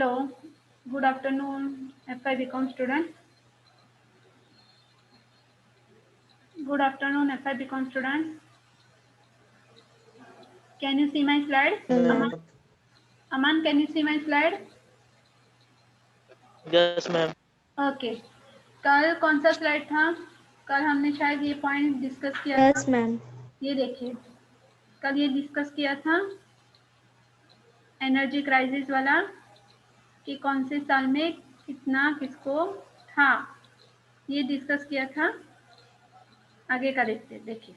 Hello, good afternoon, FI BCom student. Good afternoon, FI BCom students. Can you see my slide? Ma'am. Aman, can you see my slide? Yes, ma'am. Okay. कल कौन सा slide था? कल हमने शायद ये point discuss किया था। Yes ma'am. ये देखिए, कल ये डिस्कस किया था एनर्जी क्राइसिस वाला कि कौन से साल में कितना किसको था, ये डिस्कस किया था। आगे का देखते हैं, देखिए।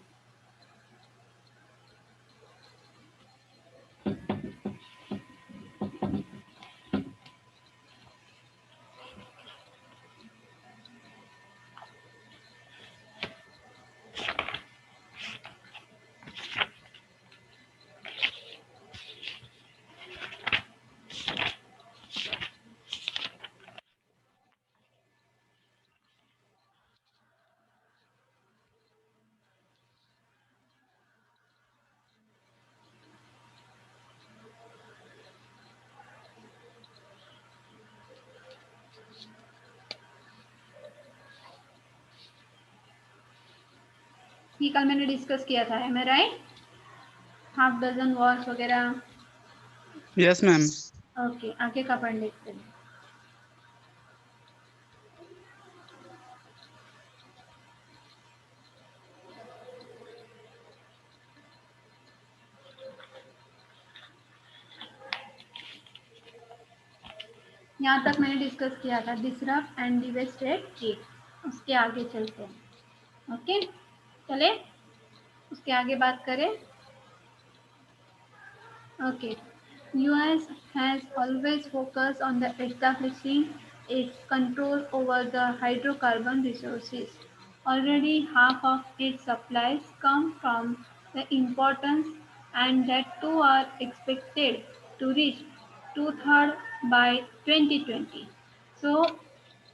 ये कल मैंने डिस्कस किया था, है राइट? हाफ डजन वॉर्स वगैरह। Yes ma'am. ओके, आगे का पढ़ लेते हैं। यहाँ तक मैंने डिस्कस किया था डिसरप्ट एंड डिवास्टेट ट्रेड। उसके आगे चलते हैं। ओके, चले उसके आगे बात करें। Okay, US has always focused on the establishing its control over the hydrocarbon resources. Already half of its supplies come from the importance, and that too are expected to reach two-thirds by 2020. So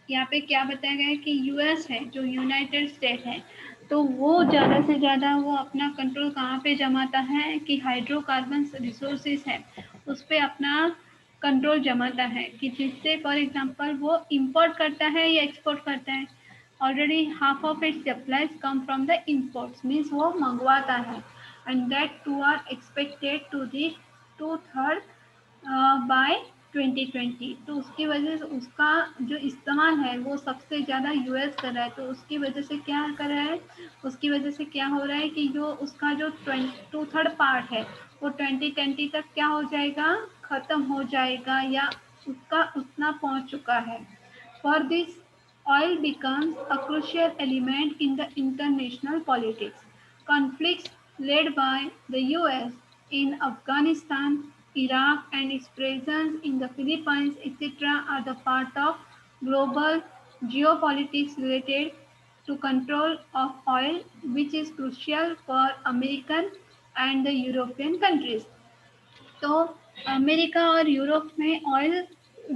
यहाँ पे क्या बताया गया है कि US है, जो United state है, तो वो ज़्यादा से ज़्यादा वो अपना कंट्रोल कहाँ पे जमाता है कि हाइड्रोकार्बन रिसोर्सेज है उस पर अपना कंट्रोल जमाता है, कि जिससे फॉर एग्जांपल वो इंपोर्ट करता है या एक्सपोर्ट करता है। Already half of its supplies come from the imports, means वो मंगवाता है, and that too are expected to reach two third by 2020। तो उसकी वजह से उसका जो इस्तेमाल है वो सबसे ज़्यादा यूएस कर रहा है। तो उसकी वजह से क्या कर रहा है, उसकी वजह से क्या हो रहा है कि जो उसका जो टू-थर्ड पार्ट है वो 2020 तक क्या हो जाएगा, ख़त्म हो जाएगा, या उसका उतना पहुंच चुका है। For this oil becomes a crucial element in the international politics. Conflicts led by the US in Afghanistan, Iraq, and its presence in the Philippines, etc., are the part of global geopolitics related to control of oil, which is crucial for American and the European countries. तो America और Europe में oil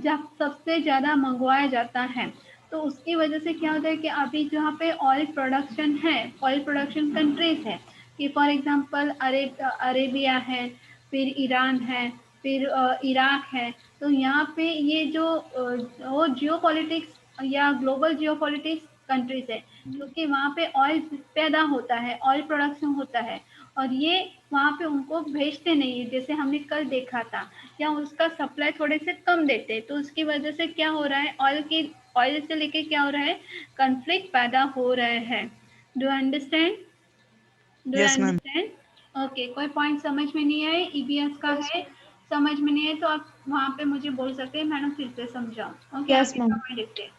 जब सबसे ज़्यादा मंगवाया जाता है, तो उसकी वजह से क्या होता है कि अभी जहाँ पे ऑयल प्रोडक्शन है, ऑयल प्रोडक्शन कंट्रीज है, कि फॉर एग्जांपल अरेबिया है, फिर ईरान है, फिर इराक है। तो यहाँ पे ये जो वो जियोपॉलिटिक्स या ग्लोबल जियोपॉलिटिक्स कंट्रीज है, क्योंकि वहाँ पे ऑयल पैदा होता है, ऑयल प्रोडक्शन होता है, और ये वहाँ पे उनको भेजते नहीं है, जैसे हमने कल देखा था, या उसका सप्लाई थोड़े से कम देते। तो उसकी वजह से क्या हो रहा है, ऑयल से लेके क्या हो रहा है, कॉन्फ्लिक्ट पैदा हो रहे हैं। Do understand? Do yes ma'am. Understand? Okay, कोई पॉइंट समझ में नहीं आए, ईबीएस का है, समझ में नहीं है तो आप वहाँ पे मुझे बोल सकते हैं मैडम फिर से समझाओ। ओके, यस आगे मैम। का पॉइंट देखते हैं।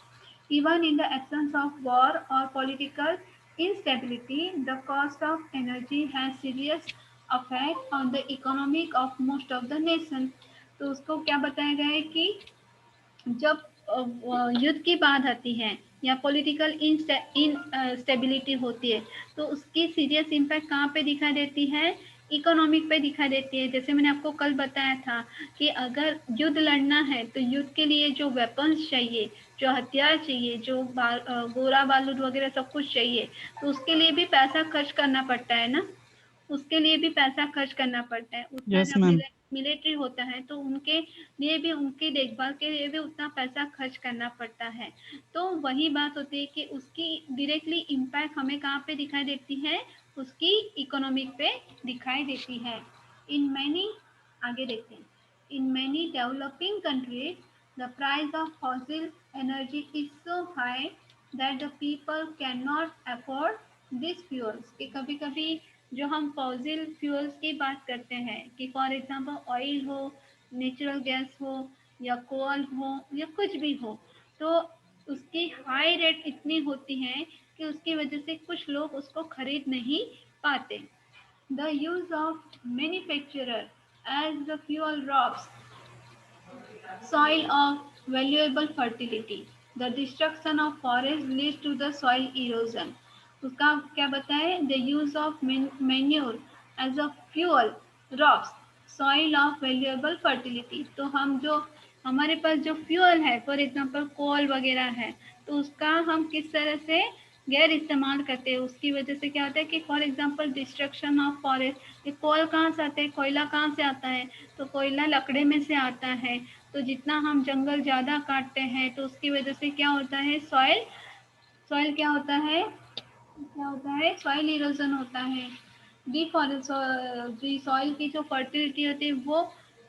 Even in the absence of war or political instability, the cost of energy has serious effect on the economic of most of the nation. तो उसको क्या बताया गया है कि जब युद्ध की बात आती है या पॉलिटिकल इंस्टेबिलिटी होती है, तो उसकी सीरियस इम्पैक्ट कहाँ पे दिखाई देती है, इकोनॉमिक पे दिखाई देती है। जैसे मैंने आपको कल बताया था कि अगर युद्ध लड़ना है तो युद्ध के लिए जो वेपन्स चाहिए, जो हथियार चाहिए, जो गोला बारूद वगैरह सब कुछ चाहिए, तो उसके लिए भी पैसा खर्च करना पड़ता है ना, उसके लिए भी पैसा खर्च करना पड़ता है। उतना यस जब मैम। मिलिट्री होता है तो उनके लिए भी, उनकी देखभाल के लिए भी उतना पैसा खर्च करना पड़ता है। तो वही बात होती है कि उसकी डायरेक्टली इम्पैक्ट हमें कहाँ पे दिखाई देती है, उसकी इकोनॉमिक पे दिखाई देती है। इन मैनी, आगे देखते हैं, in many developing countries the price of fossil energy is so high that the people can not afford this fuels. कि कभी कभी जो हम फॉसिल फ्यूल्स की बात करते हैं कि फॉर एग्जांपल ऑयल हो, नेचुरल गैस हो या कोल हो या कुछ भी हो, तो उसकी हाई रेट इतनी होती है कि उसकी वजह से कुछ लोग उसको खरीद नहीं पाते। The use of manufacturer as the fuel robs soil of valuable fertility. The destruction of forest leads to the soil erosion. उसका क्या बताए, the use of manure as a fuel robs soil of valuable fertility. तो हम जो हमारे पास जो fuel है, for example कोल वगैरह है, तो उसका हम किस तरह से गैर इस्तेमाल करते हैं, उसकी वजह से क्या होता है कि for example destruction of forest. ये कोल कहाँ से आता है, कोयला कहाँ से आता है, तो कोयला लकड़े में से आता है। तो जितना हम जंगल ज़्यादा काटते हैं तो उसकी वजह से क्या होता है, सॉइल सॉइल क्या होता है, क्या होता है, सॉइल इरोजन होता है। डिफॉरेस्ट सॉइल की जो फर्टिलिटी होती है वो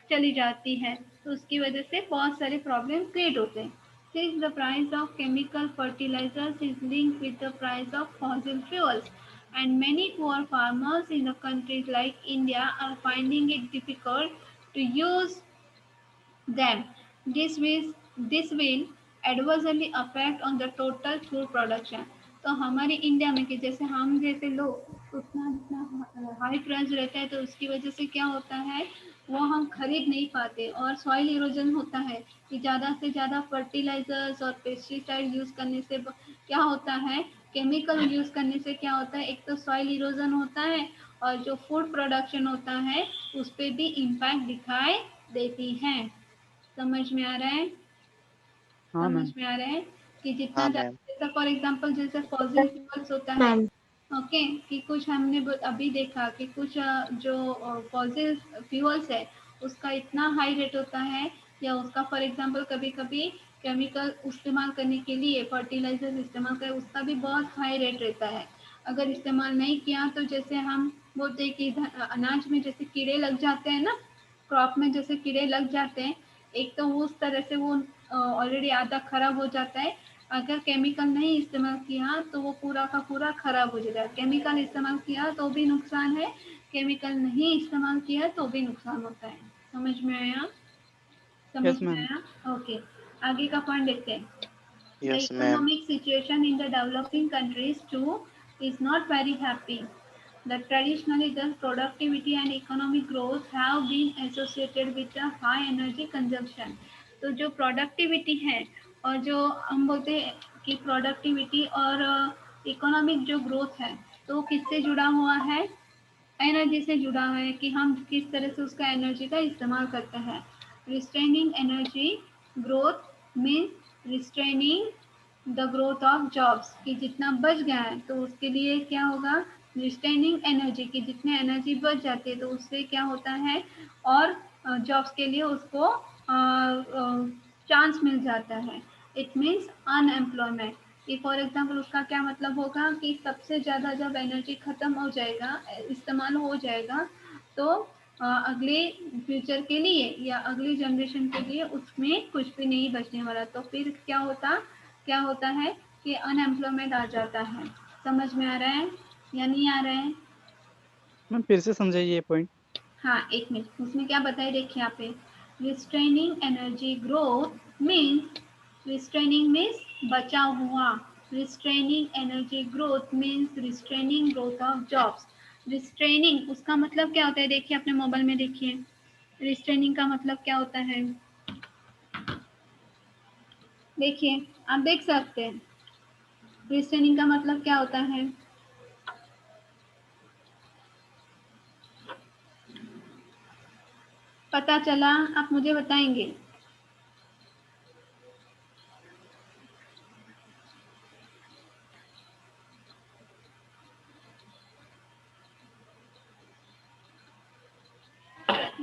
चली जाती है, तो उसकी वजह से बहुत सारे प्रॉब्लम क्रिएट होते हैं। Since the price of chemical fertilizers is linked with the price of fossil fuels, and many poor farmers in the countries like India are finding it difficult to use them. This will adversely affect on the total food production. तो हमारे India में कि जैसे हम जैसे लोग उतना जितना हाई प्राइस रहता है तो उसकी वजह से क्या होता है, वो हम खरीद नहीं पाते और सॉइल इरोजन होता है कि ज़्यादा से ज़्यादा फर्टिलाइजर्स और पेस्टिसाइड यूज़ करने से क्या होता है, केमिकल यूज़ करने से क्या होता है, एक तो सॉइल इरोजन होता है और जो फूड प्रोडक्शन होता है उस पर भी इम्पैक्ट दिखाई देती है। समझ में आ रहा है, हाँ समझ मैम। में आ रहा है कि जितना हाँ ज़्यादा, मैम। जैसा फॉर एग्जांपल जैसे फॉसिल फ्यूल्स होता है, मैम। ओके, कि कुछ हमने अभी देखा कि कुछ जो फॉसिल फ्यूल्स है उसका इतना हाई रेट होता है, या उसका फॉर एग्जांपल कभी कभी केमिकल इस्तेमाल करने के लिए फर्टिलाइजर इस्तेमाल करें उसका भी बहुत हाई रेट रहता है। अगर इस्तेमाल नहीं किया तो जैसे हम बोलते हैं कि अनाज में जैसे कीड़े लग जाते हैं ना, क्रॉप में जैसे कीड़े लग जाते हैं, एक तो वो उस तरह से वो ऑलरेडी आधा खराब हो जाता है। अगर केमिकल नहीं इस्तेमाल किया तो वो पूरा का पूरा खराब हो जाएगा। केमिकल इस्तेमाल किया तो भी नुकसान है, केमिकल नहीं इस्तेमाल किया तो भी नुकसान होता है। समझ में आया, समझ यस में मैम। आया, ओके। आगे का पॉइंट देखते हैं। The yes ma'am. economic situation in the developing countries too is not very happy. The traditionally the productivity and economic growth have been associated with a high energy consumption. तो जो productivity है और जो हम बोलते हैं कि प्रोडक्टिविटी और इकोनॉमिक जो ग्रोथ है तो किससे जुड़ा हुआ है, एनर्जी से जुड़ा है कि हम किस तरह से उसका एनर्जी का इस्तेमाल करते हैं। Restraining energy growth means restraining the growth of jobs, कि जितना बच गया है तो उसके लिए क्या होगा, रिस्ट्रेनिंग एनर्जी की जितने एनर्जी बच जाती है तो उससे क्या होता है, और जॉब्स के लिए उसको चांस मिल जाता है। इट मीन्स अनएम्प्लॉयमेंट, कि फॉर एग्जाम्पल उसका क्या मतलब होगा कि सबसे ज़्यादा जब एनर्जी ख़त्म हो जाएगा, इस्तेमाल हो जाएगा, तो अगले फ्यूचर के लिए या अगली जनरेशन के लिए उसमें कुछ भी नहीं बचने वाला। तो फिर क्या होता है कि अनएम्प्लॉयमेंट आ जाता है। समझ में आ रहा है या नहीं आ रहा है? मैम फिर से समझाइए ये पॉइंट। हाँ, एक मिनट, उसमें क्या बताए देखिए यहाँ पे, restraining energy growth means, restraining means बचा हुआ, restraining energy growth means restraining growth of jobs. Restraining उसका मतलब क्या होता है, देखिए अपने मोबाइल में देखिए, रिस्ट्रेनिंग का मतलब क्या होता है, देखिए आप देख सकते हैं रिस्ट्रेनिंग का मतलब क्या होता है। पता चला, आप मुझे बताएंगे।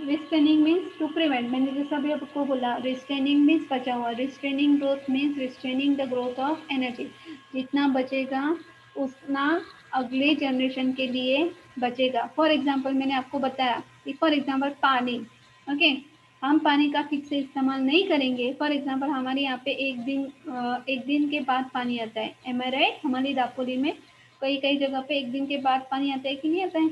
रिस्ट्रेनिंग मीन्स टू प्रिवेंट, मैंने जैसा अभी आपको बोला, रिस्ट्रेनिंग मीन्स बचा हुआ, restraining growth means restraining the growth of energy, जितना बचेगा उतना अगले जनरेशन के लिए बचेगा। फॉर एग्जाम्पल मैंने आपको बताया कि फॉर एग्जाम्पल पानी, ओके, हम पानी का ठीक से इस्तेमाल नहीं करेंगे। फॉर एग्जाम्पल हमारे यहाँ पे एक दिन के बाद पानी आता है, एम आई राइट? हमारी दापोली में कई कई जगह पे एक दिन के बाद पानी आता है कि नहीं आता है?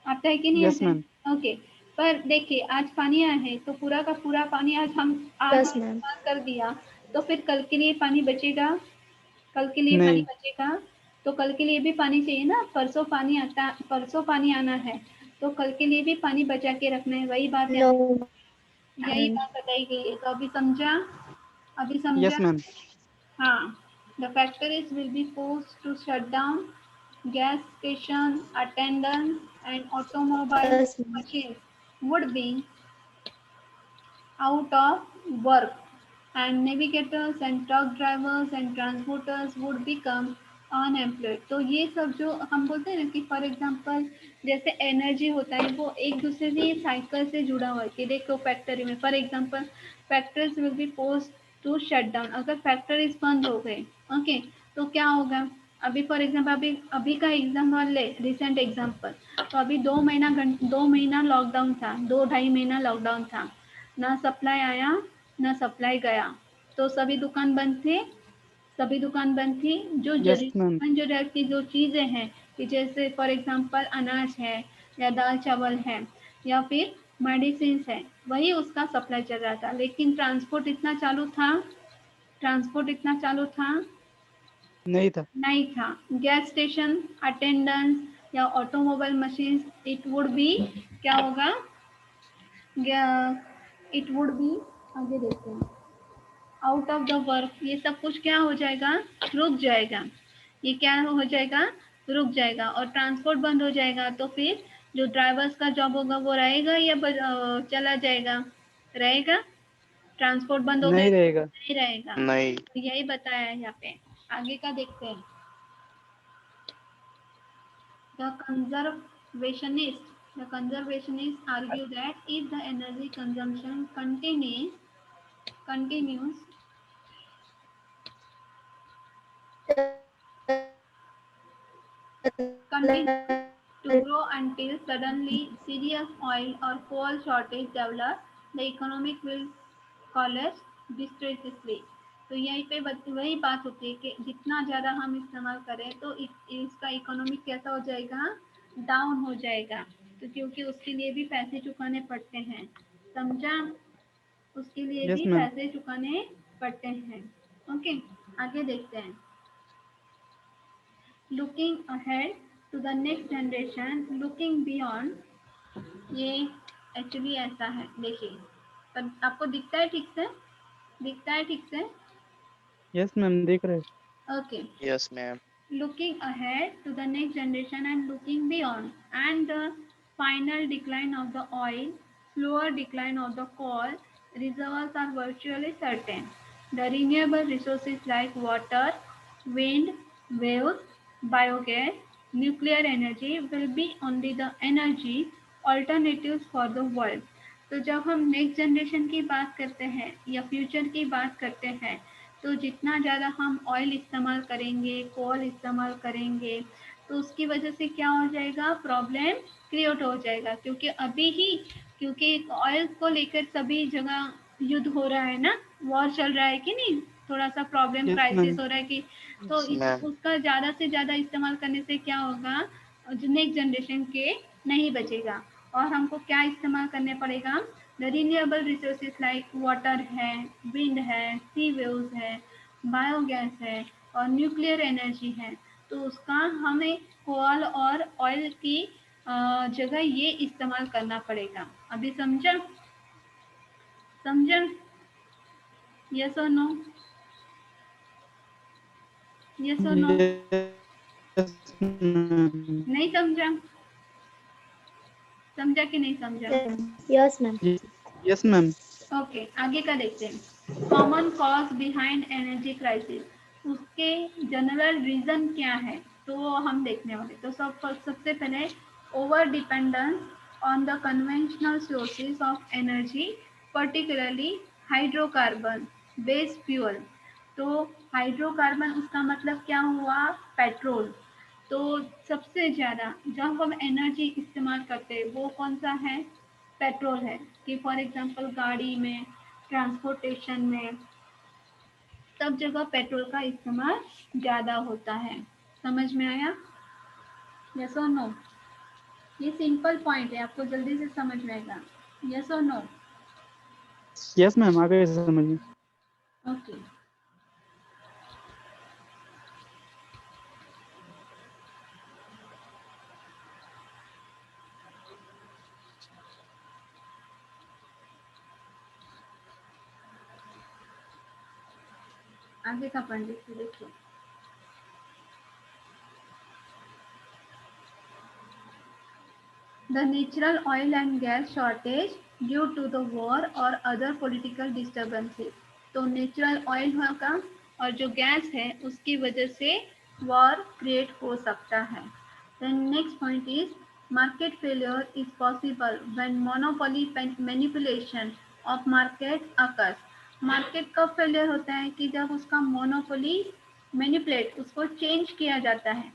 आता है कि नहीं यस आता मैम। है? ओके। पर देखिए आज पानी आया है तो पूरा का पूरा पानी आज हम यस मैम। इस्तेमाल कर दिया, तो फिर कल के लिए पानी बचेगा? कल के लिए पानी नहीं। बचेगा? तो कल के लिए भी पानी चाहिए ना, परसों पानी आना है, तो कल के लिए भी पानी बचा के रखना है। वही बात नो यहाँ, यही मैम। बात बताई गई है। तो अभी समझा? अभी समझा? Yes ma'am. हाँ। The factories will be forced to shut down, gas station attendants and automobile yes ma'am. machines would be out of work, and navigators and truck drivers and transporters would become unemployed. तो ये सब जो हम बोलते हैं ना कि for example जैसे एनर्जी होता है वो एक दूसरे से साइकिल से जुड़ा हुआ है कि देखो फैक्ट्री में for example factories will be post to shut down, अगर फैक्ट्रीज बंद हो गए, ओके, तो क्या होगा? अभी फॉर एग्जांपल अभी अभी का एग्जांपल ले, रिसेंट एग्जांपल, तो अभी 2 महीना लॉकडाउन था, 2 ढाई महीना लॉकडाउन था, ना सप्लाई आया ना सप्लाई गया, तो सभी दुकान बंद थे, सभी दुकान बंद थी। जो यस मैम। जरूरत की जो चीज़ें हैं कि जैसे फॉर एग्जांपल अनाज है या दाल चावल है या फिर मेडिसिन है, वही उसका सप्लाई चल रहा था, लेकिन ट्रांसपोर्ट इतना चालू था नहीं था। नहीं था। गैस स्टेशन अटेंडेंस या automobile machines, it would be, क्या होगा? इट वुड बी, आगे देखते हैं, आउट ऑफ द वर्क, ये सब कुछ क्या हो जाएगा? रुक जाएगा। ये क्या हो जाएगा? रुक जाएगा। और ट्रांसपोर्ट बंद हो जाएगा तो फिर जो ड्राइवर्स का जॉब होगा वो रहेगा या चला जाएगा? रहेगा? ट्रांसपोर्ट बंद हो गया नहीं तो रहेगा। नहीं रहेगा। नहीं। तो यही बताया है यहाँ पे। आगे का देखते हैं। The conservationists the conservationists argue that if the energy consumption continues continues to grow until suddenly serious oil or coal shortage develops, the economic will collapse disastrously। तो यहीं पे वही बात होती है कि जितना ज़्यादा हम इस्तेमाल करें तो इसका इकोनॉमिक कैसा हो जाएगा? डाउन हो जाएगा। तो क्योंकि उसके लिए भी पैसे चुकाने पड़ते हैं, समझा? उसके लिए यस भी मैम। पैसे चुकाने पड़ते हैं। ओके, आगे देखते हैं। Looking ahead to the next generation, looking beyond, ये एक्चुअली ऐसा है, देखिए, पर आपको दिखता है ठीक से? दिखता है ठीक से? यस मैम देख रहे हैं। Okay. Yes ma'am. Looking ahead to the next generation and looking beyond, and the final decline of the oil, slower decline of the coal reservoirs are virtually certain. The renewable resources like water, wind, waves, biogas, nuclear energy will be only the energy alternatives for the world। तो जब हम next generation की बात करते हैं या future की बात करते हैं, तो जितना ज़्यादा हम ऑयल इस्तेमाल करेंगे, कोल इस्तेमाल करेंगे, तो उसकी वजह से क्या हो जाएगा? प्रॉब्लम क्रिएट हो जाएगा। क्योंकि ऑयल को लेकर सभी जगह युद्ध हो रहा है ना, वॉर चल रहा है कि नहीं, थोड़ा सा प्रॉब्लम यस मैम। क्राइसिस हो रहा है कि, तो यस मैम। उसका ज़्यादा से ज़्यादा इस्तेमाल करने से क्या होगा? नेक्स्ट जनरेशन के नहीं बचेगा, और हमको क्या इस्तेमाल करने पड़ेगा? The renewable resources like water है, विंड है, सी वेव्स है, बायोगैस है और न्यूक्लियर एनर्जी है। तो उसका हमें कोल और ऑयल की जगह ये इस्तेमाल करना पड़ेगा। अभी समझा? समझा? यस और नो? यस और नो? Yes ma'am. नहीं समझा? समझा कि नहीं समझा? Yes ma'am. Yes ma'am. Okay, आगे का देखते हैं। Common cause behind energy crisis, उसके जनरल रीजन क्या है, तो हम देखने वाले। तो सबसे पहले over dependence on the conventional sources of energy, particularly hydrocarbon based fuel. तो हाइड्रोकार्बन उसका मतलब क्या हुआ? पेट्रोल। तो सबसे ज़्यादा जब हम एनर्जी इस्तेमाल करते हैं वो कौन सा है? पेट्रोल है। कि फॉर एग्जांपल गाड़ी में, ट्रांसपोर्टेशन में, सब जगह पेट्रोल का इस्तेमाल ज़्यादा होता है। समझ में आया? यस और नो? ये सिंपल पॉइंट है, आपको जल्दी से समझ में आएगा। यस और नो? यस मैम, आगे समझ में। ओके। आगे का पंडित जी देखिए। The natural oil and gas shortage due to the war or other political disturbances. तो नेचुरल ऑयल होगा और जो गैस है उसकी वजह से वॉर क्रिएट हो सकता है। Then next point is market failure is possible when monopoly manipulation of market occurs. Market कब फेलियर होता है? कि जब उसका मोनोपोली मैनिपुलेट, उसको चेंज किया जाता है।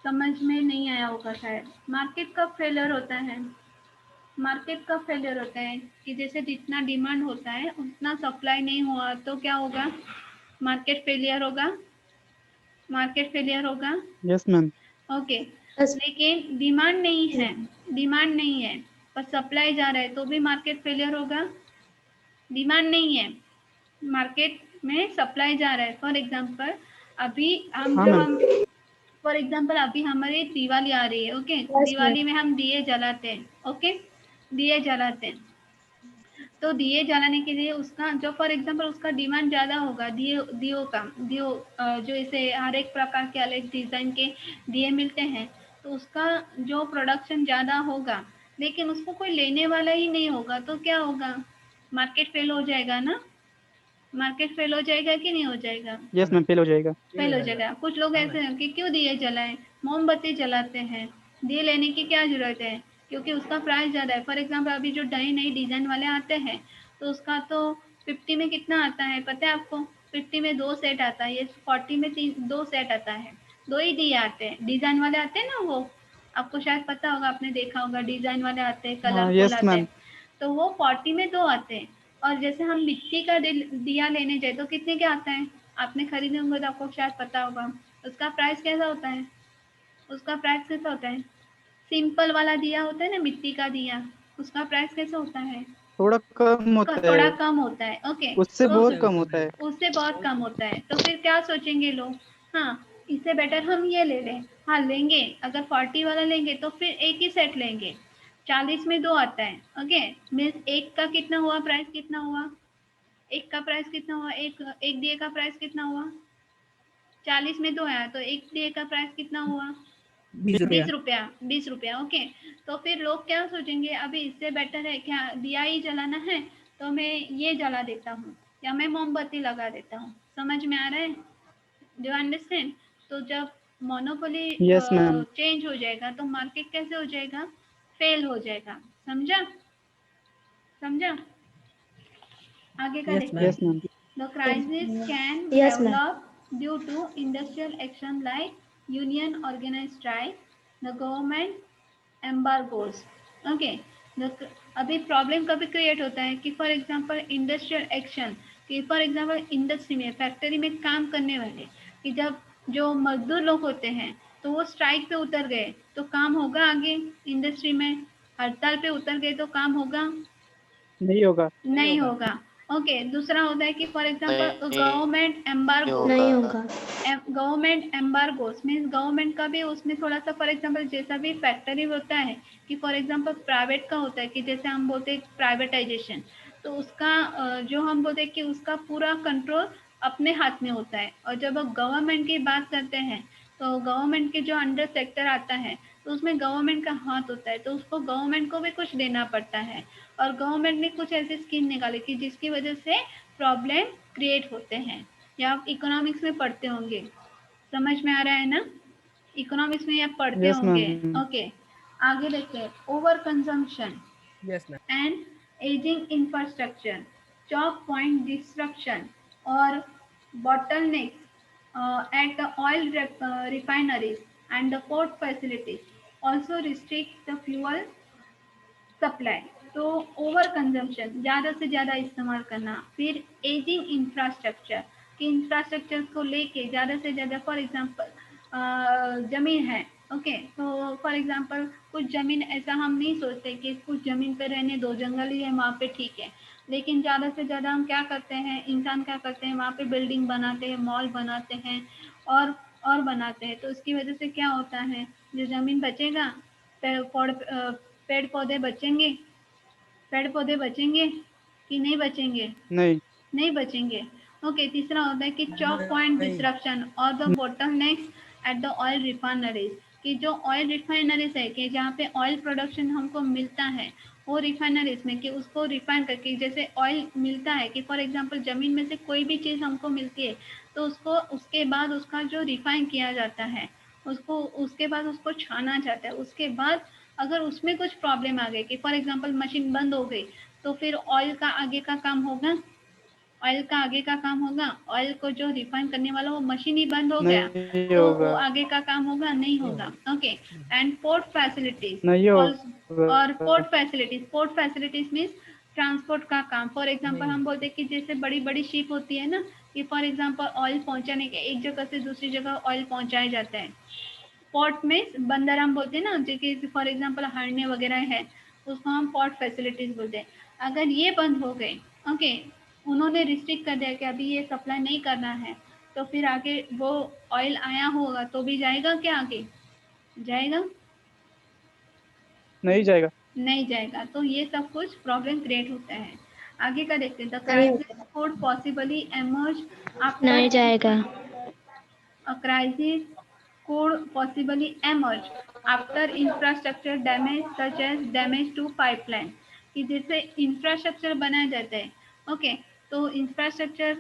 समझ में नहीं आया होगा शायद। मार्केट कब फेलियर होता है? मार्केट कब फेलियर होता है? कि जैसे जितना डिमांड होता है उतना सप्लाई नहीं हुआ तो क्या होगा? मार्केट फेलियर होगा। मार्केट फेलियर होगा। Yes ma'am. ओके। यस लेकिन डिमांड नहीं है, डिमांड नहीं है पर सप्लाई जा रहा है तो भी मार्केट फेलियर होगा। डिमांड नहीं है, मार्केट में सप्लाई जा रहा है। फॉर एग्जांपल अभी हम हाँ जो मैम। हम फॉर एग्जाम्पल अभी हमारी दिवाली आ रही है। ओके, दिवाली में हम दिए जलाते हैं। ओके, दिए जलाते हैं। तो दिए जलाने के लिए उसका जो फॉर एग्जाम्पल उसका डिमांड ज़्यादा होगा, दियो का दियो जो इसे हर एक प्रकार के अलग डिज़ाइन के दिए मिलते हैं तो उसका जो प्रोडक्शन ज़्यादा होगा लेकिन उसको कोई लेने वाला ही नहीं होगा तो क्या होगा? मार्केट फेल हो जाएगा ना। मार्केट फेल हो जाएगा कि नहीं हो जाएगा? यस मैम, फेल हो जाएगा। फेल हो जाएगा। कुछ लोग ऐसे हैं कि क्यों दिए जलाएं, मोमबत्ती जलाते हैं। दिए लेने की क्या जरूरत है? क्योंकि उसका प्राइस ज़्यादा है। फॉर एग्जाम्पल अभी जो नई नई डिज़ाइन वाले आते हैं तो उसका तो 50 में कितना आता है पता है आपको? 50 में 2 सेट आता है, ये 40 में 2 सेट आता है। 2 ही दिए आते हैं, डिज़ाइन वाले आते हैं ना वो, आपको शायद पता होगा, आपने देखा होगा, डिज़ाइन वाले आते हैं, हाँ कलरफुल यस आते मैम। हैं। तो वो 40 में 2 आते हैं। और जैसे हम मिट्टी का दिया लेने जाए तो कितने के आता है? आपने खरीदे होंगे तो आपको शायद पता होगा। उसका प्राइस कैसा होता है? उसका प्राइस कैसा होता है? सिंपल वाला दिया होता है ना, मिट्टी का दिया, उसका प्राइस कैसा होता है? थोड़ा कम होता थोड़ा है, कम होता है। ओके, उससे तो बहुत कम होता है। उससे बहुत कम होता है। तो फिर क्या सोचेंगे लोग? हाँ, इससे बेटर हम ये ले लें। हाँ लेंगे, अगर 40 वाला लेंगे तो फिर एक ही सेट लेंगे। 40 में 2 आता है। ओके, मीन्स एक का कितना हुआ? प्राइस कितना हुआ? एक का प्राइस कितना हुआ? एक एक दिए का प्राइस कितना हुआ? 40 में 2 आया तो एक दिए का प्राइस कितना हुआ? 20 रुपया। 20 रुपया। ओके, तो फिर लोग क्या सोचेंगे? अभी इससे बेटर है क्या दिया ही जलाना है तो मैं ये जला देता हूँ या मैं मोमबत्ती लगा देता हूँ। समझ में आ रहा है? Do understand? तो जब मोनोपोली यस मैम। चेंज हो जाएगा तो मार्केट कैसे हो जाएगा? फेल हो जाएगा। समझा? समझा? आगे का देखिए। Yes ma'am. The crisis can yes ma'am develop due to industrial action like union organized strike, the government embargoes. Okay, the अभी प्रॉब्लम कभी क्रिएट होता है कि फॉर एग्जांपल इंडस्ट्रियल एक्शन, कि फॉर एग्जांपल इंडस्ट्री में, फैक्ट्री में काम करने वाले, कि जब जो मजदूर लोग होते हैं तो वो स्ट्राइक पे उतर गए तो काम होगा आगे इंडस्ट्री में? हड़ताल पे उतर गए तो काम होगा? नहीं होगा। नहीं होगा। ओके, दूसरा होता है कि फॉर एग्जांपल नहीं गवर्नमेंट एम्बार्गो, नहीं होगा। होगा। गवर्नमेंट एम्बार्गोस मीन्स गवर्नमेंट का भी उसमें थोड़ा सा, फॉर एग्जांपल जैसा भी फैक्ट्री होता है कि फॉर एग्जांपल प्राइवेट का होता है कि जैसे हम बोलते हैं प्राइवेटाइजेशन, तो उसका जो हम बोलते हैं कि उसका पूरा कंट्रोल अपने हाथ में होता है। और जब हम गवर्नमेंट की बात करते हैं तो गवर्नमेंट के जो अंडर सेक्टर आता है तो उसमें गवर्नमेंट का हाथ होता है तो उसको गवर्नमेंट को भी कुछ देना पड़ता है। और गवर्नमेंट ने कुछ ऐसी स्कीम निकाली कि जिसकी वजह से प्रॉब्लम क्रिएट होते हैं। या आप इकोनॉमिक्स में पढ़ते होंगे, समझ में आ रहा है ना? इकोनॉमिक्स में आप पढ़ते यस होंगे। मैम। ओके, आगे देखते हैं over consumption Yes, ma'am. and aging infrastructure, choke point disruption or bottlenecks at the refineries and the port facilities also restrict the fuel supply. तो ओवर कंजम्पशन ज़्यादा से ज़्यादा इस्तेमाल करना, फिर एजिंग इंफ्रास्ट्रक्चर कि इंफ्रास्ट्रक्चर को लेके ज़्यादा से ज़्यादा फॉर एग्जांपल ज़मीन है, ओके, तो फॉर एग्जांपल कुछ ज़मीन ऐसा हम नहीं सोचते कि कुछ ज़मीन पे रहने दो, जंगल ही है वहाँ पे ठीक है, लेकिन ज़्यादा से ज़्यादा हम क्या करते हैं, इंसान क्या करते हैं, वहाँ पे बिल्डिंग बनाते हैं, मॉल बनाते हैं और और बनाते हैं। तो उसकी वजह से क्या होता है, जो ज़मीन बचेगा पेड़ पौधे बचेंगे, पेड़ पौधे बचेंगे कि नहीं बचेंगे, नहीं। नहीं बचेंगे। ओके, तीसरा होता है कि चॉक पॉइंट नहीं। डिस्ट्रक्शन और the bottlenecks at the oil refineries कि जो ऑयल रिफाइनरीज है कि जहाँ पे ऑयल प्रोडक्शन हमको मिलता है वो रिफाइनरीज में कि उसको रिफाइन करके जैसे ऑयल मिलता है कि फॉर एग्जांपल ज़मीन में से कोई भी चीज़ हमको मिलती है तो उसको उसके बाद उसका जो रिफाइन किया जाता है उसको उसके बाद उसको छाना जाता है, उसके बाद अगर उसमें कुछ प्रॉब्लम आ गई कि फॉर एग्जांपल मशीन बंद हो गई तो फिर ऑयल का आगे का काम होगा, ऑयल का आगे का काम होगा, ऑयल को जो रिफाइन करने वाला वो मशीन ही बंद हो गया नहीं तो होगा। वो आगे का काम होगा नहीं नहीं होगा। होगा। ओके, एंड पोर्ट फैसिलिटीज नहीं और होगा। पोर्ट फैसिलिटीज मीन्स ट्रांसपोर्ट का काम। फॉर एग्जांपल नहीं। हम बोलते हैं कि जैसे बड़ी बड़ी शिप होती है ना कि फॉर एग्जांपल ऑयल पहुंचाने के एक जगह से दूसरी जगह ऑयल पहुंचाया जाता है, पोर्ट में बंदर हम बोलते हैं ना, जो कि फॉर एग्जांपल हरने वगैरह है उसको हम पोर्ट फैसिलिटीज बोलते हैं। अगर ये बंद हो गए, ओके, उन्होंने रिस्ट्रिक्ट कर दिया कि अभी ये सप्लाई नहीं करना है तो फिर आगे वो ऑयल आया होगा तो भी जाएगा क्या आगे, जाएगा नहीं जाएगा। नहीं जाएगा। तो ये सब कुछ प्रॉब्लम क्रिएट होता है। आगे का देखते हैं, द नहीं crisis could possibly emerge after नहीं जाएगा। a crisis could possibly emerge after infrastructure damage such as damage to pipeline कि जैसे इंफ्रास्ट्रक्चर बनाया जाता है, ओके, तो इंफ्रास्ट्रक्चर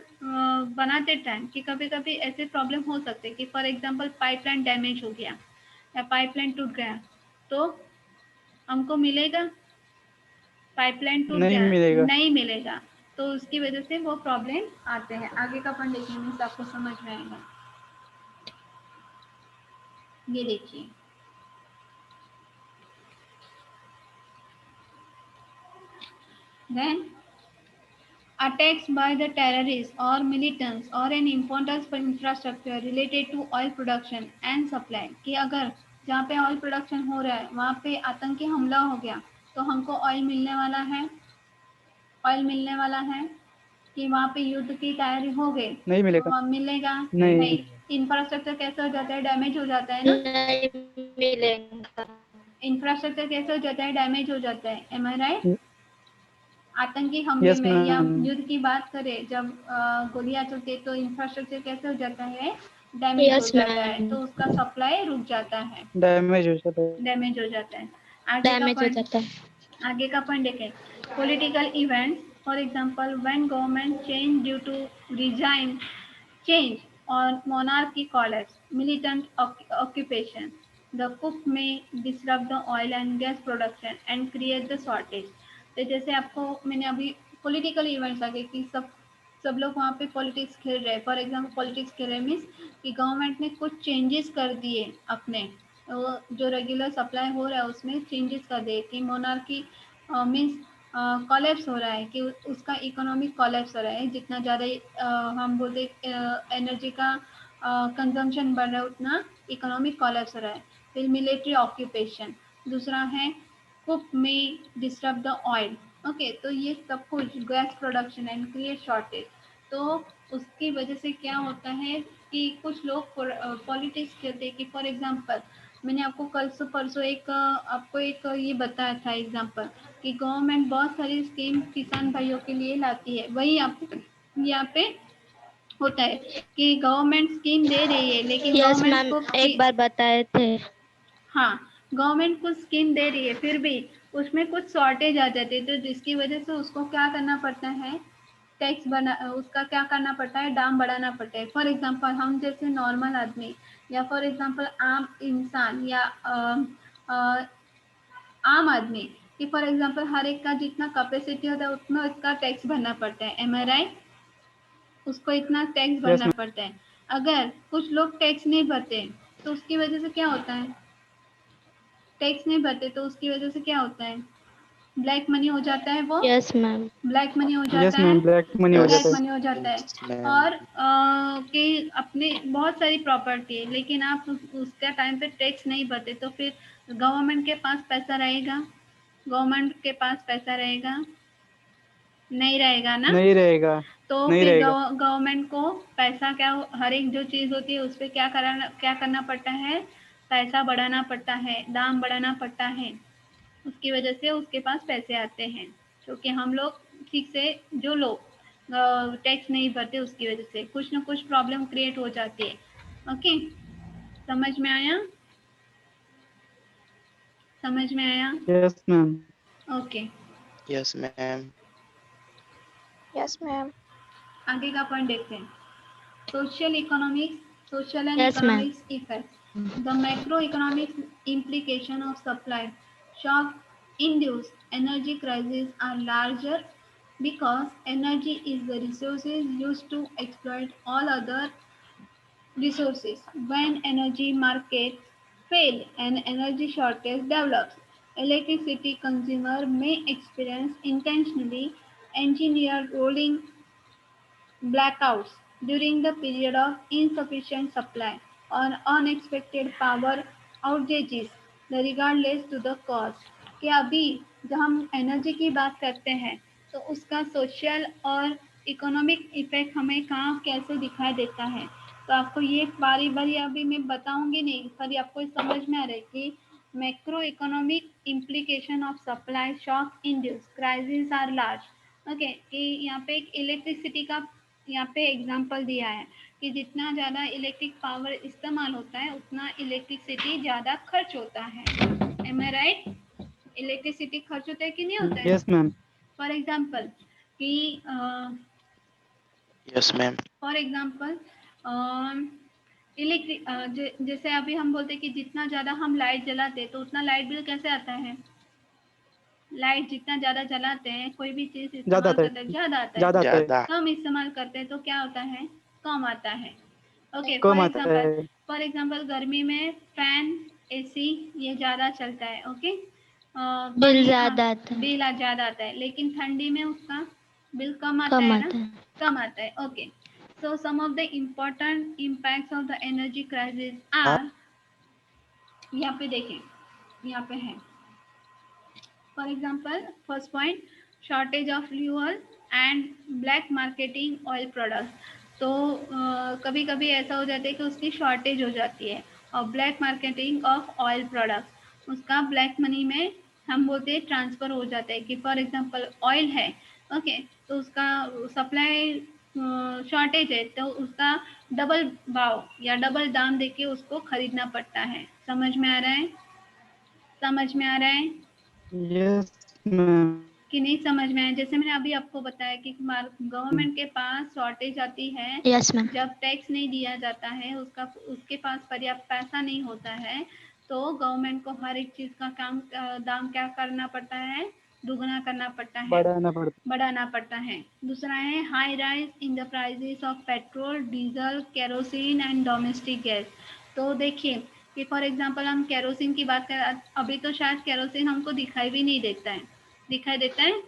बनाते टाइम कि कभी कभी ऐसे प्रॉब्लम हो सकते हैं कि फॉर एग्जांपल पाइपलाइन डैमेज हो गया या पाइपलाइन टूट गया तो हमको मिलेगा, पाइपलाइन टूट नहीं गया मिलेगा। नहीं मिलेगा, तो उसकी वजह से वो प्रॉब्लम आते हैं। आगे का पॉइंट देखने में आपको समझ में आएगा। ये देखिए, then attacks by the terrorists or militants or an importance for infrastructure related to oil production and supply कि अगर जहाँ पे ऑयल प्रोडक्शन हो रहा है वहाँ पे आतंकी हमला हो गया तो हमको ऑयल मिलने वाला है, ऑयल मिलने वाला है कि वहाँ पे युद्ध की तैयारी हो गई नहीं मिलेगा। तो मिलेगा नहीं नहीं। नहीं। मिलेगा। इंफ्रास्ट्रक्चर कैसे हो जाता है, डैमेज हो जाता है ना, नहीं मिलेगा। इंफ्रास्ट्रक्चर कैसे हो जाता है, डैमेज हो जाता है, एम आई राइट। आतंकी हमले यस में या मैम। युद्ध की बात करें जब गोलियां चलती है तो इंफ्रास्ट्रक्चर कैसे हो जाता है, डैमेज हो यस जाता है, मैम। तो उसका सप्लाई रुक जाता है, डैमेज हो जाता है। डैमेज हो जाता है। आगे का डैमेज हो पॉइंट, जाता है। आगे का पॉइंट देखें, political events for example when government change due to regime change or monarchy collapse, militant occupation, the coup may disrupt the oil and gas production and create the shortage। तो जैसे आपको मैंने अभी पॉलिटिकल इवेंट्स आ गए कि सब लोग वहाँ पे पॉलिटिक्स खेल रहे हैं, फॉर एग्जांपल पॉलिटिक्स खेल रहे मीन्स कि गवर्नमेंट ने कुछ चेंजेस कर दिए अपने जो रेगुलर सप्लाई हो रहा है उसमें चेंजेस कर दिए कि मोनार्की मीन्स कॉलेप्स हो रहा है कि उसका इकोनॉमिक कॉलेप्स हो रहा है, जितना ज़्यादा हम बोलते एनर्जी का कंजम्पशन बढ़ रहा है उतना इकोनॉमिक कॉलेप्स हो रहा है। फिर मिलिट्री ऑक्यूपेशन, दूसरा है कुक में डिस्टर्ब द ऑयल, ओके, तो ये सब कुछ gas production and create shortage. तो उसकी वजह से क्या होता है कि कुछ लोग पॉलिटिक्स खेलते हैं कि फॉर एग्जांपल मैंने आपको कल से परसों आपको एक ये बताया था एग्जांपल कि गवर्नमेंट बहुत सारी स्कीम किसान भाइयों के लिए लाती है, वही यहाँ पे होता है कि गवर्नमेंट स्कीम दे रही है लेकिन यस गवर्नमेंट मैम, को एक बार बताए थे। हाँ, गवर्नमेंट कुछ स्कीम दे रही है फिर भी उसमें कुछ शॉर्टेज आ जाती है तो जिसकी वजह से उसको क्या करना पड़ता है, टैक्स बना उसका क्या करना पड़ता है, दाम बढ़ाना पड़ता है। फॉर एग्जांपल हम जैसे नॉर्मल आदमी या फॉर एग्जांपल आम इंसान या आम आदमी कि फॉर एग्जांपल हर एक का जितना कैपेसिटी होता है उतना इसका टैक्स भरना पड़ता है, एम आई राइट? उसको इतना टैक्स यस भरना पड़ता है। अगर कुछ लोग टैक्स नहीं भरते तो उसकी वजह से क्या होता है? टैक्स नहीं भरते तो उसकी वजह से क्या होता है? ब्लैक मनी हो जाता है, वो यस मैम। ब्लैक मनी हो मैम, यस जाता है, मैम, ब्लैक मनी हो ब्लैक जाता यस मनी हो जाता है। मैम। और कि अपने बहुत सारी प्रॉपर्टी है लेकिन आप उसका टाइम पे टैक्स नहीं भरते तो फिर गवर्नमेंट के पास पैसा रहेगा? गवर्नमेंट के पास पैसा रहेगा? नहीं रहेगा ना? नहीं रहेगा, तो नहीं फिर रहेगा। गवर्नमेंट को पैसा क्या, हर एक जो चीज होती है उस पर क्या करना पड़ता है? पैसा बढ़ाना पड़ता है, दाम बढ़ाना पड़ता है। उसकी वजह से उसके पास पैसे आते हैं, क्योंकि हम लोग ठीक से जो लोग टैक्स नहीं भरते उसकी वजह से कुछ ना कुछ प्रॉब्लम क्रिएट हो जाती है। ओके, समझ में आया? समझ में आया? Yes ma'am. Okay, yes ma'am. Yes ma'am. आगे का पॉइंट देखते हैं। Social and yes ma'am. Economics effect. The macroeconomic implication of supply shock induced energy crises are larger because energy is the resources used to exploit all other resources. When energy markets fail and energy shortage develops, electricity consumer may experience intentionally engineered rolling blackouts during the period of insufficient supply or unexpected power outages regardless to the cause। कि अभी जब हम energy की बात करते हैं तो उसका सोशल और इकोनॉमिक इफेक्ट हमें कहाँ कैसे दिखाई देता है, तो आपको ये बारी बारी अभी मैं बताऊंगी नहीं, पर आपको समझ में आ रहा है कि macro economic implication of supply shock induce crisis are large. Okay, कि यहाँ पे एक इलेक्ट्रिसिटी का यहाँ पे एग्जांपल दिया है कि जितना ज़्यादा इलेक्ट्रिक पावर इस्तेमाल होता है उतना इलेक्ट्रिसिटी ज़्यादा खर्च होता है। Am I right? इलेक्ट्रिसिटी खर्च होता है कि नहीं होता है? Yes ma'am. फॉर एग्जांपल कि yes ma'am. For example electric जैसे अभी हम बोलते हैं कि जितना ज़्यादा हम लाइट जलाते हैं तो उतना लाइट बिल कैसे आता है? लाइट जितना ज़्यादा जलाते हैं, कोई भी चीज़ ज्यादा इस्तेमाल आता करते हैं, है, ज़्यादा आता है। ज्यादा आता है, ज्यादा। कम इस्तेमाल करते हैं तो क्या होता है? कम आता है। ओके, कम आता है। फॉर एग्जांपल गर्मी में फैन, एसी ये ज़्यादा चलता है। ओके, बिल ज्यादा आता है। बिल ज़्यादा आता है, लेकिन ठंडी में उसका बिल कम आता कम है ना? आता है। कम आता है। Okay, so some of the important impacts of the energy crisis हाँ। are, यहाँ पे देखें, यहाँ पे है for example first point, shortage of fuel and black marketing oil products. तो कभी कभी ऐसा हो जाता है कि उसकी शॉर्टेज हो जाती है, और black marketing of oil products उसका ब्लैक मनी में हम बोलते हैं ट्रांसफ़र हो जाता है। कि फॉर एग्जांपल ऑयल है, ओके, तो उसका सप्लाई शॉर्टेज है तो उसका डबल भाव या डबल दाम देके उसको खरीदना पड़ता है। समझ में आ रहा है? समझ में आ रहा है यस मैम। कि नहीं समझ में आया? जैसे मैंने अभी आपको बताया कि गवर्नमेंट के पास शॉर्टेज आती है यस मैम। जब टैक्स नहीं दिया जाता है, उसके पास पर्याप्त पैसा नहीं होता है, तो गवर्नमेंट को हर एक चीज़ का दाम क्या करना पड़ता है? दुगना करना पड़ता है, बढ़ाना पड़ता है। दूसरा है high rise in the prices of petrol, diesel, kerosene and domestic gas. तो देखिए कि फॉर एग्जांपल हम केरोसिन की बात करें, अभी तो शायद केरोसिन हमको दिखाई भी नहीं देता है। दिखाई देता है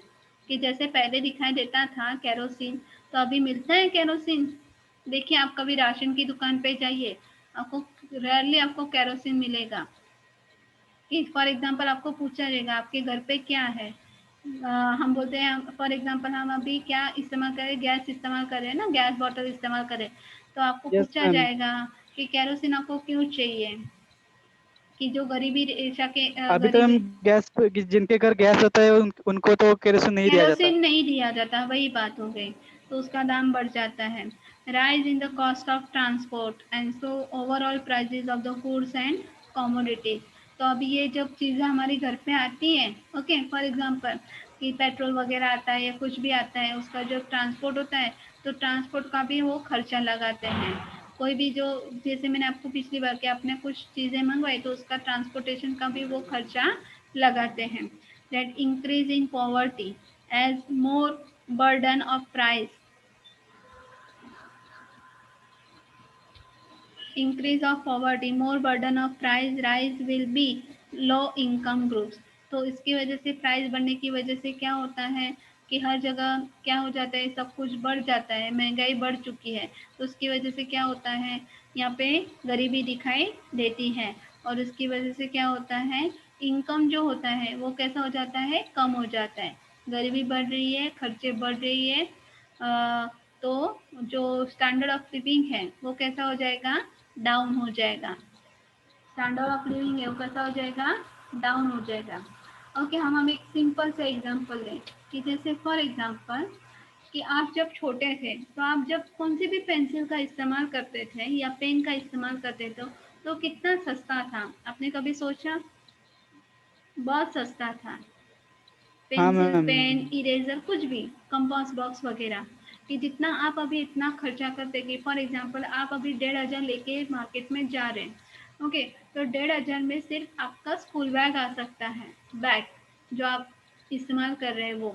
कि जैसे पहले दिखाई देता था केरोसिन, तो अभी मिलता है केरोसिन? देखिए, आप कभी राशन की दुकान पे जाइए, आपको रेयरली आपको केरोसिन मिलेगा। कि फॉर एग्जांपल आपको पूछा जाएगा आपके घर पे क्या है, हम बोलते हैं फॉर एग्जांपल हम अभी क्या इस्तेमाल करें, गैस इस्तेमाल करें ना, गैस बॉटल इस्तेमाल करें, तो आपको यस पूछा मैम। जाएगा कि केरोसिन आपको क्यों चाहिए? कि जो गरीबी रेखा के अभी तो हम गैस जिनके घर गैस होता है उनको तो केरोसिन नहीं दिया जाता। केरोसिन नहीं दिया जाता, वही बात हो गई, तो उसका दाम बढ़ जाता है। Rise in the cost of transport and so overall prizes of the foods and commodities. तो अभी ये जब चीज़ें हमारे घर पे आती हैं, ओके, फॉर एग्जांपल कि पेट्रोल वगैरह आता है या कुछ भी आता है, उसका जो ट्रांसपोर्ट होता है तो ट्रांसपोर्ट का भी वो खर्चा लगाते हैं। कोई भी जो, जैसे मैंने आपको पिछली बार कि आपने कुछ चीज़ें मंगवाई तो उसका ट्रांसपोर्टेशन का भी वो खर्चा लगाते हैं। That increase in poverty as more burden of price, increase of poverty, more burden of price rise will be low income groups। तो इसकी वजह से प्राइस बढ़ने की वजह से क्या होता है कि हर जगह क्या हो जाता है, सब कुछ बढ़ जाता है, महंगाई बढ़ चुकी है, तो उसकी वजह से क्या होता है, यहाँ पे गरीबी दिखाई देती है। और इसकी वजह से क्या होता है, इनकम जो होता है वो कैसा हो जाता है, कम हो जाता है। गरीबी बढ़ रही है, खर्चे बढ़ रही है, तो जो स्टैंडर्ड ऑफ लिविंग है वो कैसा हो जाएगा, डाउन हो जाएगा। स्टैंडर्ड ऑफ लिविंग है वो कैसा हो जाएगा, डाउन हो जाएगा। ओके, हम एक सिंपल से एग्जांपल लें कि जैसे फॉर एग्जांपल कि आप जब छोटे थे तो आप जब कौन सी भी पेंसिल का इस्तेमाल करते थे या पेन का इस्तेमाल करते थे तो कितना सस्ता था, आपने कभी सोचा? बहुत सस्ता था। हाँ पेंसिल, मैम। पेन, इरेजर, कुछ भी, कंपास बॉक्स वगैरह, कि जितना आप अभी इतना खर्चा करते कि फॉर एग्जांपल आप अभी 1,500 लेके मार्केट में जा रहे हैं। ओके, तो 1,500 में सिर्फ आपका स्कूल बैग आ सकता है, बैग जो आप इस्तेमाल कर रहे हैं वो।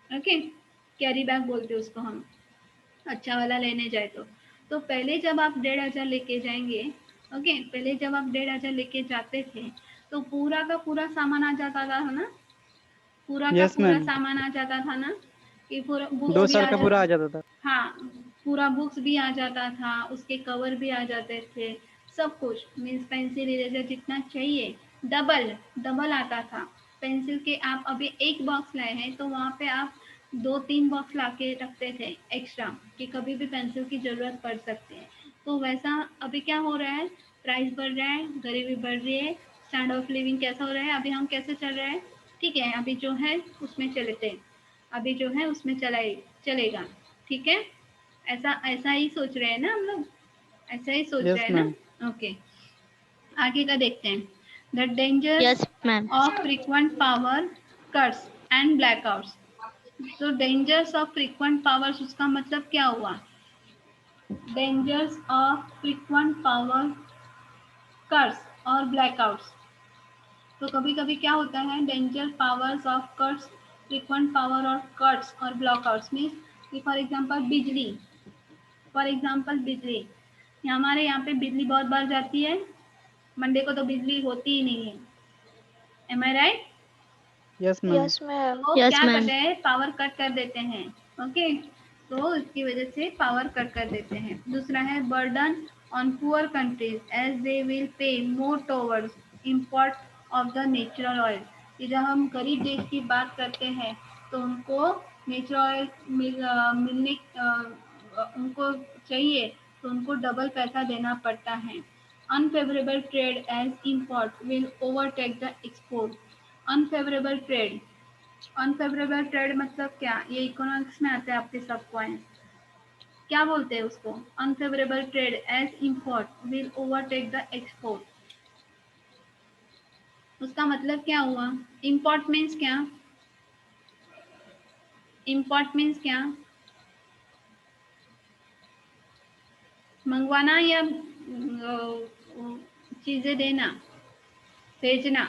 ओके, कैरी बैग बोलते हैं उसको हम, अच्छा वाला लेने जाए तो पहले जब आप 1,500 लेके जाएंगे, ओके, पहले जब आप 1,500 लेके जाते थे तो पूरा का पूरा सामान आ जाता था ना, पूरा का यस पूरा मैम, सामान आ जाता था ना, कि पूरा बुक्स दो भी साल आ का पूरा जाता, आ जाता था। हाँ, पूरा बुक्स भी आ जाता था, उसके कवर भी आ जाते थे, सब कुछ मीन्स पेंसिल इरेजर जितना चाहिए डबल डबल आता था। पेंसिल के आप अभी एक बॉक्स लाए हैं तो वहाँ पे आप 2-3 बॉक्स ला के रखते थे एक्स्ट्रा, कि कभी भी पेंसिल की ज़रूरत पड़ सकती है। तो वैसा अभी क्या हो रहा है, प्राइस बढ़ रहा है, गरीबी बढ़ रही है, स्टैंडर्ड ऑफ लिविंग कैसा हो रहा है, अभी हम कैसे चल रहे हैं, ठीक है, अभी जो है उसमें चलते, अभी जो है उसमें चलेगा, ठीक है, ऐसा ऐसा ही सोच रहे हैं ना हम लोग, ऐसा ही सोच रहे यस हैं मैम। ना। ओके, आगे का देखते हैं। The dangers Yes, ma'am. Of frequent power cuts and blackouts. तो डेंजर्स ऑफ फ्रीक्वेंट पावर्स, उसका मतलब क्या हुआ, dangers of frequent power cuts और ब्लैकआउट्स। तो कभी कभी क्या होता है, danger powers of cuts, frequent power और कट्स और ब्लॉकआउट्स मीन्स, फॉर एग्जांपल बिजली, फॉर एग्जांपल बिजली, हमारे यहाँ पे बिजली बहुत बार जाती है, मंडे को तो बिजली होती ही नहीं है, am I right? Yes ma'am. Yes, ma'am. तो Yes, क्या करते ma'am. हैं, पावर कट कर देते हैं। ओके, तो इसकी वजह से पावर कट कर देते हैं। दूसरा है burden on poor countries as they will pay more towards import of the natural oil. कि जब हम गरीब देश की बात करते हैं तो उनको नेचुरल ऑयल मिलने उनको चाहिए तो उनको डबल पैसा देना पड़ता है। Unfavourable trade as import will overtake the export. Unfavourable trade, unfavourable trade मतलब क्या, ये इकोनॉमिक्स में आता है आपके सब पॉइंट, क्या बोलते हैं उसको, unfavourable trade as import will overtake the export. उसका मतलब क्या हुआ, इम्पोर्ट मीन्स क्या, इम्पोर्ट मीन्स क्या, मंगवाना या चीजें देना, भेजना,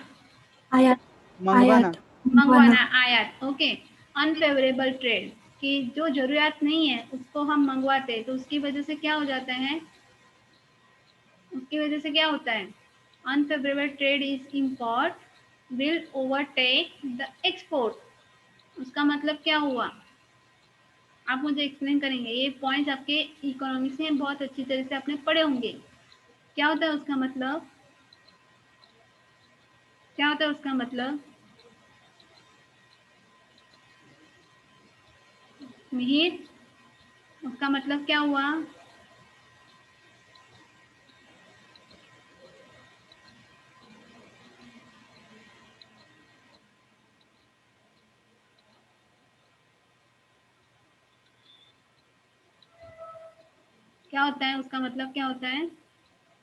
आयात मंगवाना। आयात मंगवाना, आयात। ओके, अनफेवरेबल ट्रेड कि जो जरूरत नहीं है उसको हम मंगवाते हैं तो उसकी वजह से क्या हो जाता है, उसकी वजह से क्या होता है, unfavourable trade is import will overtake the export. उसका मतलब क्या हुआ, आप मुझे एक्सप्लेन करेंगे, ये पॉइंट आपके इकोनॉमिक्स में बहुत अच्छी तरह से आपने पढ़े होंगे, क्या होता है उसका मतलब, क्या होता है उसका मतलब, मिहिर, उसका मतलब क्या हुआ, क्या होता है उसका मतलब, क्या होता है,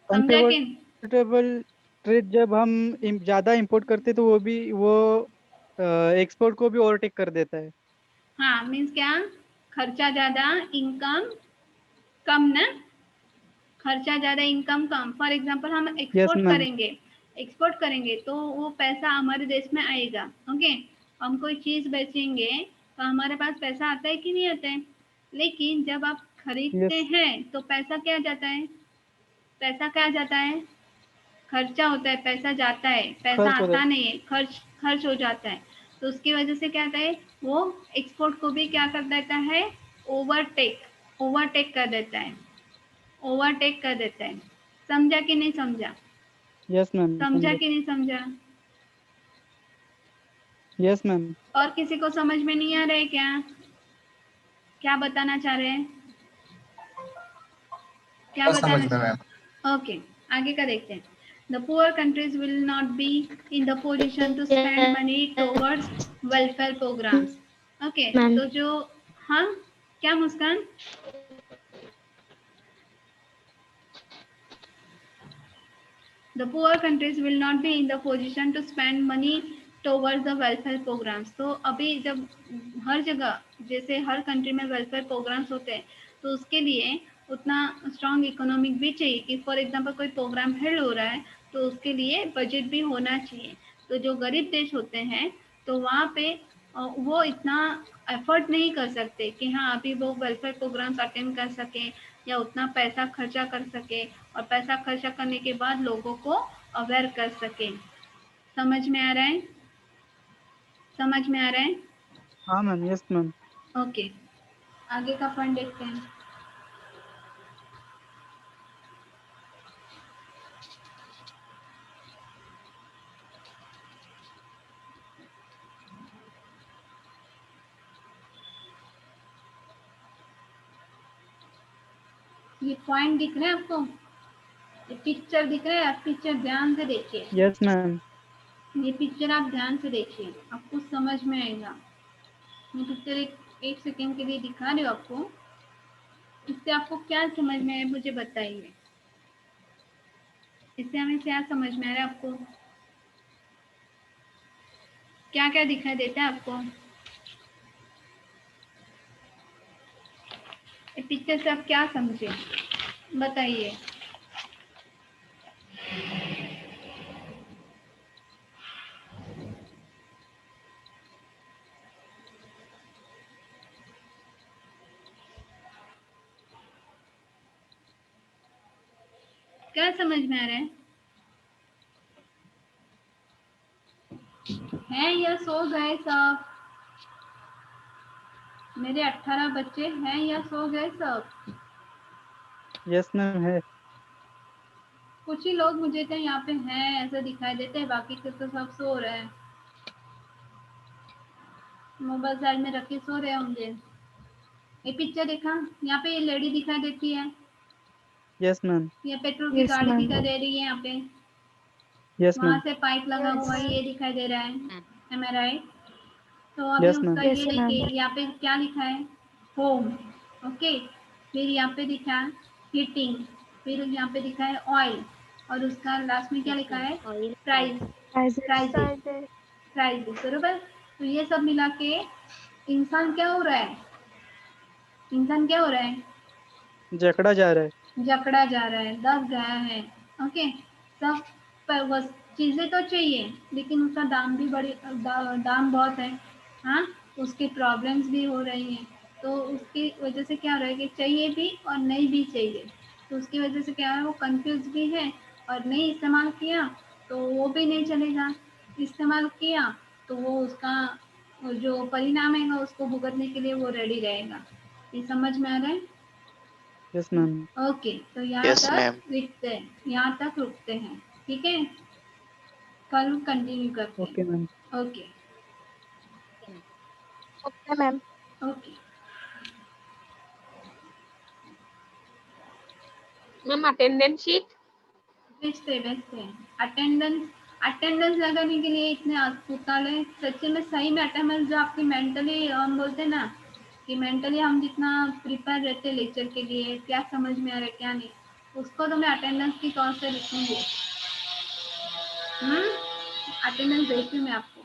समझा कि, अनफेवरेबल ट्रेड जब हम ज्यादा इंपोर्ट करते तो वो एक्सपोर्ट को भी ओवरटेक कर देता है। हाँ मीन्स क्या, खर्चा ज्यादा इनकम कम ना, खर्चा ज्यादा इनकम कम। फॉर एग्जांपल हम यस एक्सपोर्ट मैम। करेंगे, एक्सपोर्ट करेंगे तो वो पैसा हमारे देश में आएगा। ओके, हम कोई चीज़ बेचेंगे तो हमारे पास पैसा आता है कि नहीं आता है? लेकिन जब आप खरीदते यस हैं तो पैसा क्या जाता है? पैसा क्या जाता है? खर्चा होता है, पैसा जाता है, पैसा खर्च होता आता है। नहीं है, खर्च खर्च हो जाता है। तो उसकी वजह से क्या होता है, वो एक्सपोर्ट को भी क्या कर देता है, ओवरटेक ओवरटेक कर देता है, ओवरटेक कर देता है। समझा कि नहीं समझा? यस मैम समझा समझे। कि नहीं समझा? Yes ma'am. और किसी को समझ में नहीं आ रहा है क्या? क्या बताना चाह रहे हैं? क्या बस समझ बताना में मैम। चाह ओके, आगे का देखते हैं। The poor countries will not be in the position to spend money towards welfare programs. Okay, ma'am तो जो हाँ क्या मुस्कान? The poor countries will not be in the position to spend money towards the welfare programs. तो अभी जब हर जगह जैसे हर country में वेलफेयर प्रोग्राम्स होते हैं तो उसके लिए उतना स्ट्रॉन्ग इकोनॉमिक भी चाहिए कि फॉर एग्जांपल कोई प्रोग्राम हेल्ड हो रहा है तो उसके लिए बजट भी होना चाहिए। तो जो गरीब देश होते हैं तो वहाँ पे वो इतना एफर्ट नहीं कर सकते कि हाँ अभी वो वेलफेयर प्रोग्राम्स अटेंड कर सकें या उतना पैसा खर्चा कर सके और पैसा खर्चा करने के बाद लोगों को अवेयर कर सके। समझ में आ रहा है? समझ में आ रहा है? हाँ मैम यस मैम। ओके, आगे का पॉइंट देखते हैं। ये पॉइंट दिख रहे हैं आपको? ये पिक्चर दिख रहा है? आप पिक्चर ध्यान से देखिए। Yes ma'am. ये पिक्चर आप ध्यान से देखिए, आपको समझ में आएगा। मैं पिक्चर एक सेकेंड के लिए दिखा रही हूँ आपको। इससे आपको क्या समझ में आया मुझे बताइए। इससे हमें क्या समझ में आ रहा है आपको? क्या क्या दिखाई देता है आपको? पिक्चर से आप क्या समझे बताइए। क्या समझ में आ रहा है या सो गए सब? मेरे 18 बच्चे हैं या सो गए सब? यस मैम है। कुछ ही लोग मुझे तो यहाँ पे हैं ऐसा दिखाई देते हैं, बाकी के तो सब सो रहे हैं, मोबाइल साइड में रख के सो रहे होंगे। ये पिक्चर देखा, यहाँ पे ये लेडी दिखाई देती है, यस मैम। ये पेट्रोल की गाड़ी दिखाई दे रही है यहाँ पे, यस वहां मैम। से पाइप लगा हुआ है ये दिखाई दे रहा है। Am I right? तो अभी यस उसका मैम। ये देखिए यहाँ पे क्या लिखा है, होम। ओके, फिर यहाँ पे दिखा है हीटिंग, फिर यहाँ पे दिखा है ऑयल और उसका लास्ट में क्या लिखा है, प्राइस। प्राइजेस, प्राइजेस बरोबर। तो ये सब मिला के इंसान क्या हो रहा है, इंसान क्या हो रहा है, जकड़ा जा रहा है। जकड़ा जा रहा है, दब गया है। ओके, सब पर बस चीज़ें तो चाहिए लेकिन उसका दाम भी दाम बहुत है। हाँ, उसकी प्रॉब्लम्स भी हो रही हैं, तो उसकी वजह से क्या हो रहा है कि चाहिए भी और नहीं भी चाहिए। तो उसकी वजह से क्या है, वो कंफ्यूज भी है और नहीं इस्तेमाल किया तो वो भी नहीं चलेगा, इस्तेमाल किया तो वो उसका जो परिणाम है उसको भुगतने के लिए वो रेडी रहेगा। ये समझ में आ रहा है? Yes ma'am. ओके, तो यहाँ Yes, तक ma'am. रुकते हैं, यहाँ तक रुकते हैं, ठीक है? कल कंटिन्यू करते ओके मैम। हैं। Okay okay ma'am. Okay. Ma'am attendance sheet भेजते हैं अटेंडेंस। अटेंडेंस लगाने के लिए इतने अस्पताल है, सच्चे में सही में अटेंडेंस जो आपकी मेंटली हम बोलते हैं ना कि मेंटली हम जितना प्रिपेयर रहते हैं लेक्चर के लिए, क्या समझ में आ रहा है क्या नहीं, उसको तो मैं अटेंडेंस की तौर से लिखूंगी। अटेंडेंस भेजती हूँ मैं आपको।